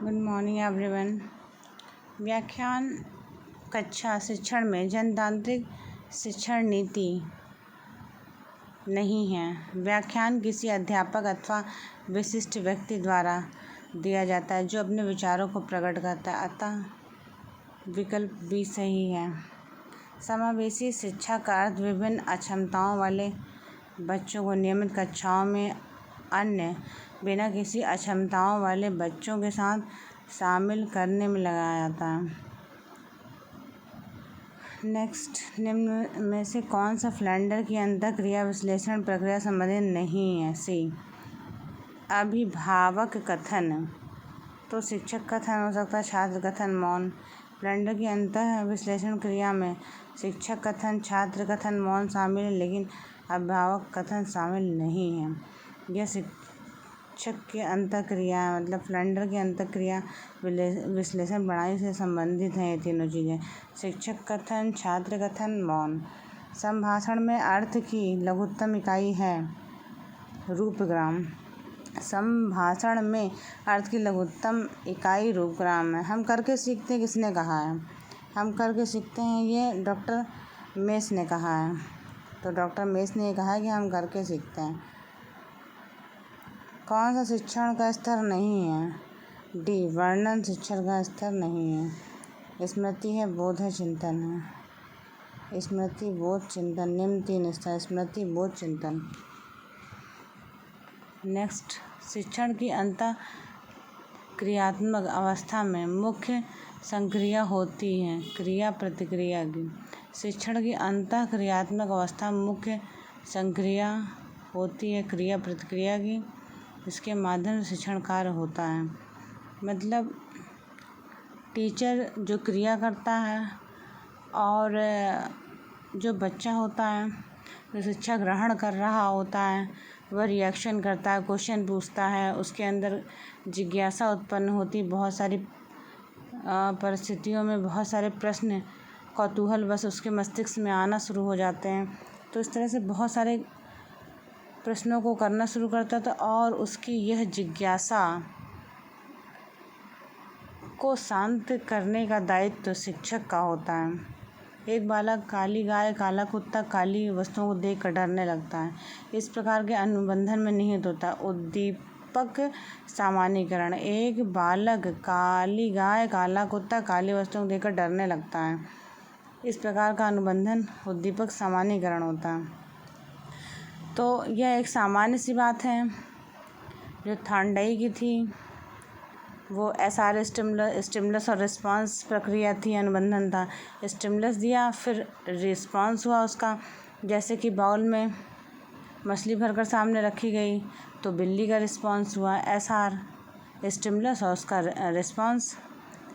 Good morning everyone. व्याख्यान कक्षा शिक्षण में जनतांत्रिक शिक्षण नीति नहीं है। व्याख्यान किसी अध्यापक अथवा विशिष्ट व्यक्ति द्वारा दिया जाता है जो अपने विचारों को प्रकट करता है, अतः विकल्प बी सही है। समावेशी शिक्षा का अर्थ विभिन्न अक्षमताओं वाले बच्चों को नियमित कक्षाओं में अन्य बिना किसी अक्षमताओं वाले बच्चों के साथ शामिल करने में लगाया जाता है। नेक्स्ट, निम्न में से कौन सा फ्लेंडर की अंतःक्रिया विश्लेषण प्रक्रिया संबंधित नहीं है? सी, अभिभावक कथन। तो शिक्षक कथन हो सकता है, छात्र कथन, मौन। फ्लेंडर की अंतः विश्लेषण क्रिया में शिक्षक कथन, छात्र कथन, मौन शामिल है, लेकिन अभिभावक कथन शामिल नहीं है। यह शिक्षक की अंतःक्रिया मतलब फ्लेंडर की अंतःक्रिया विश्लेषण प्रणाली से संबंधित हैं ये तीनों चीज़ें, शिक्षक कथन, छात्र कथन, मौन। संभाषण में अर्थ की लघुत्तम इकाई है रूपग्राम। संभाषण में अर्थ की लघुत्तम इकाई रूपग्राम है। हम करके सीखते हैं, किसने कहा है? हम करके सीखते हैं, ये डॉक्टर मेस ने कहा है। तो डॉक्टर मेस ने ये कहा है कि हम करके सीखते हैं। कौन सा शिक्षण का स्तर नहीं है? डी, वर्णन शिक्षण का स्तर नहीं है। स्मृति है, बोध है, चिंतन है। स्मृति, बोध, चिंतन, निम्न तीन स्तर, स्मृति, बोध, चिंतन। नेक्स्ट, शिक्षण की अंतः क्रियात्मक अवस्था में मुख्य संक्रिया होती है क्रिया प्रतिक्रिया की। शिक्षण की अंतः क्रियात्मक अवस्था में मुख्य संक्रिया होती है क्रिया प्रतिक्रिया की। इसके माध्यम से शिक्षण कार्य होता है। मतलब टीचर जो क्रिया करता है और जो बच्चा होता है, जो शिक्षा ग्रहण कर रहा होता है, वह रिएक्शन करता है, क्वेश्चन पूछता है, उसके अंदर जिज्ञासा उत्पन्न होती, बहुत सारी परिस्थितियों में बहुत सारे प्रश्न कौतूहल बस उसके मस्तिष्क में आना शुरू हो जाते हैं। तो इस तरह से बहुत सारे प्रश्नों को करना शुरू करता था और उसकी यह जिज्ञासा को शांत करने का दायित्व शिक्षक का होता है। एक बालक काली गाय, काला कुत्ता, काली वस्तुओं को देखकर डरने लगता है। इस प्रकार के अनुबंधन में निहित होता है उद्दीपक सामान्यीकरण। एक बालक काली गाय, काला कुत्ता, काली वस्तुओं को देखकर डरने लगता है। इस प्रकार का अनुबंधन उद्दीपक सामान्यीकरण होता है। तो यह एक सामान्य सी बात है जो थॉर्नडाइक की थी। वो SR स्टिमुलस और रिस्पांस प्रक्रिया थी, अनुबंधन था। स्टिमुलस दिया, फिर रिस्पांस हुआ उसका। जैसे कि बाउल में मछली भरकर सामने रखी गई तो बिल्ली का रिस्पांस हुआ, SR स्टिमुलस और उसका रिस्पांस।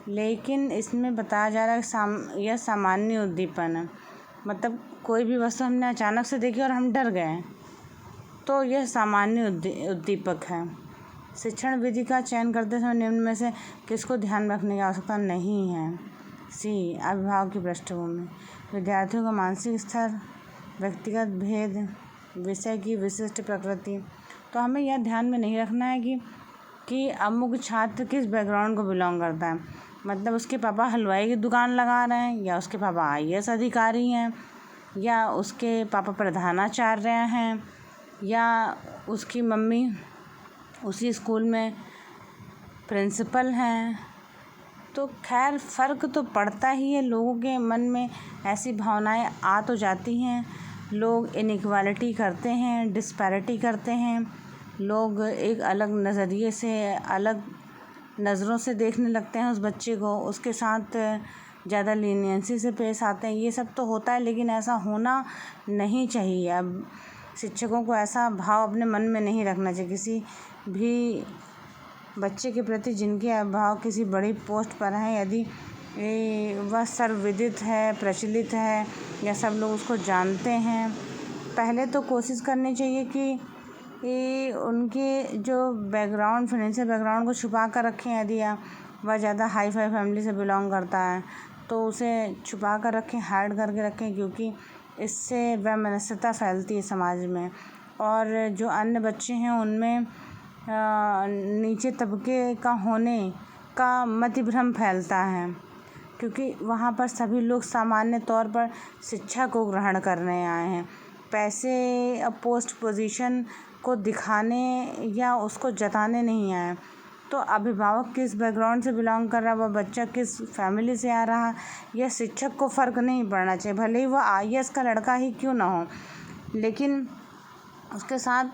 लेकिन इसमें बताया जा रहा है कि यह सामान्य उद्दीपन है। मतलब कोई भी वस्तु हमने अचानक से देखी और हम डर गए, तो यह सामान्य उद्दीपक है। शिक्षण विधि का चयन करते समय निम्न में से किसको ध्यान में रखने की आवश्यकता नहीं है? सी, अभिभावक की पृष्ठभूमि, विद्यार्थियों का मानसिक स्तर, व्यक्तिगत भेद, विषय की विशिष्ट प्रकृति। तो हमें यह ध्यान में नहीं रखना है कि अमुक छात्र किस बैकग्राउंड को बिलोंग करता है। मतलब उसके पापा हलवाई की दुकान लगा रहे हैं, या उसके पापा IAS अधिकारी हैं, या उसके पापा प्रधानाचार्य हैं, या उसकी मम्मी उसी स्कूल में प्रिंसिपल हैं। तो खैर फ़र्क तो पड़ता ही है। लोगों के मन में ऐसी भावनाएं आ तो जाती हैं। लोग इनइक्वालिटी करते हैं, डिस्पैरिटी करते हैं। लोग एक अलग नज़रिए से, अलग नज़रों से देखने लगते हैं उस बच्चे को, उसके साथ ज़्यादा लीनियंसी से पेश आते हैं। ये सब तो होता है, लेकिन ऐसा होना नहीं चाहिए। अब शिक्षकों को ऐसा भाव अपने मन में नहीं रखना चाहिए किसी भी बच्चे के प्रति जिनके अभिभावक किसी बड़ी पोस्ट पर हैं। यदि वह सर्वविदित है, प्रचलित है, या सब लोग उसको जानते हैं, पहले तो कोशिश करनी चाहिए कि उनके जो बैकग्राउंड, फाइनेंशियल बैकग्राउंड को छुपा कर रखें। यदि वह ज़्यादा हाई फाई फैमिली से बिलोंग करता है तो उसे छुपा कर रखें, हाइड करके रखें, क्योंकि इससे वैमनस्यता फैलती है समाज में। और जो अन्य बच्चे हैं उनमें नीचे तबके का होने का मतिभ्रम फैलता है, क्योंकि वहाँ पर सभी लोग सामान्य तौर पर शिक्षा को ग्रहण करने आए हैं। पैसे पोस्ट पोजीशन को दिखाने या उसको जताने नहीं आए। तो अभिभावक किस बैकग्राउंड से बिलोंग कर रहा है, वह बच्चा किस फैमिली से आ रहा है, यह शिक्षक को फ़र्क नहीं पड़ना चाहिए। भले ही वह IAS का लड़का ही क्यों ना हो, लेकिन उसके साथ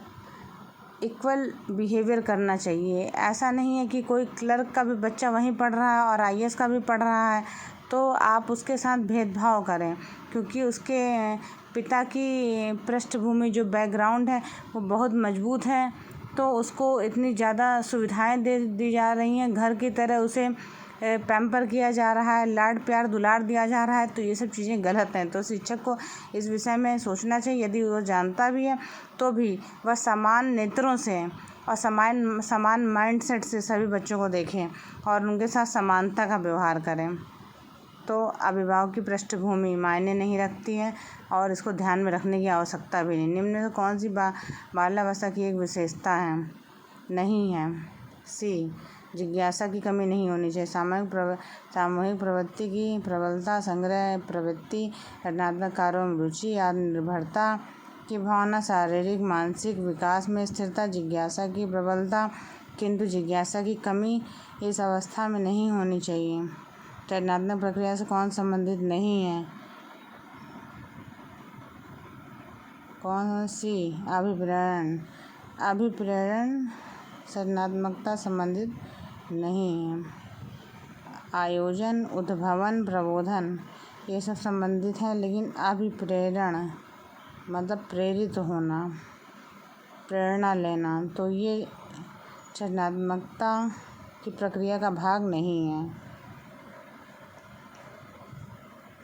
इक्वल बिहेवियर करना चाहिए। ऐसा नहीं है कि कोई क्लर्क का भी बच्चा वहीं पढ़ रहा है और IAS का भी पढ़ रहा है तो आप उसके साथ भेदभाव करें, क्योंकि उसके पिता की पृष्ठभूमि जो बैकग्राउंड है वो बहुत मजबूत है, तो उसको इतनी ज़्यादा सुविधाएं दे दी जा रही हैं, घर की तरह उसे पैम्पर किया जा रहा है, लाड प्यार दुलार दिया जा रहा है। तो ये सब चीज़ें गलत हैं। तो शिक्षक को इस विषय में सोचना चाहिए। यदि वो जानता भी है तो भी वह समान नेत्रों से और समान माइंडसेट से सभी बच्चों को देखें और उनके साथ समानता का व्यवहार करें। तो अभिभावक की पृष्ठभूमि मायने नहीं रखती है और इसको ध्यान में रखने की आवश्यकता भी नहीं। निम्न में कौन सी बाल्यावस्था की एक विशेषता है? नहीं है। सी, जिज्ञासा की कमी नहीं होनी चाहिए। सामूहिक प्रवृत्ति की प्रबलता, संग्रह प्रवृत्ति, रचनात्मक कार्यों में रुचि, आत्मनिर्भरता की भावना, शारीरिक मानसिक विकास में स्थिरता, जिज्ञासा की प्रबलता किंतु जिज्ञासा की कमी इस अवस्था में नहीं होनी चाहिए। रचनात्मक प्रक्रिया से कौन संबंधित नहीं है? कौन सी? अभिप्रेरण सृजनात्मकता संबंधित नहीं है। आयोजन, उद्भावन, प्रबोधन ये सब संबंधित है, लेकिन अभिप्रेरण मतलब प्रेरित होना, प्रेरणा लेना, तो ये सृजनात्मकता की प्रक्रिया का भाग नहीं है।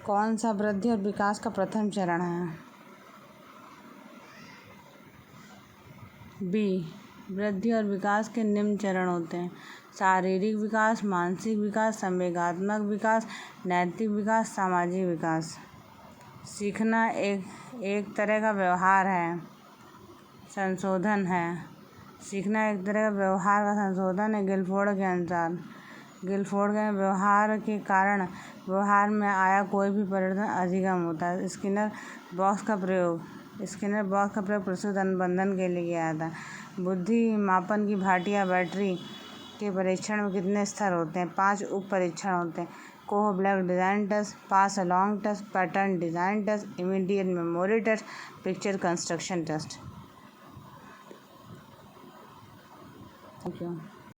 कौन सा वृद्धि और विकास का प्रथम चरण है? बी, वृद्धि और विकास के निम्न चरण होते हैं: शारीरिक विकास, मानसिक विकास, संवेगात्मक विकास, नैतिक विकास, सामाजिक विकास। सीखना एक तरह का व्यवहार है, संशोधन है। सीखना एक तरह का व्यवहार का संशोधन है। गिलफोर्ड के अनुसार व्यवहार के कारण व्यवहार में आया कोई भी परिवर्तन अधिगम होता है। स्किनर बॉक्स का प्रयोग प्रस्तुत अनुबंधन के लिए किया था। बुद्धि मापन की भाटी या बैटरी के परीक्षण में कितने स्तर होते हैं? 5 उप परीक्षण होते हैं: Kohs black design test, pass along test, pattern design test, immediate memory test, picture construction test. Thank you.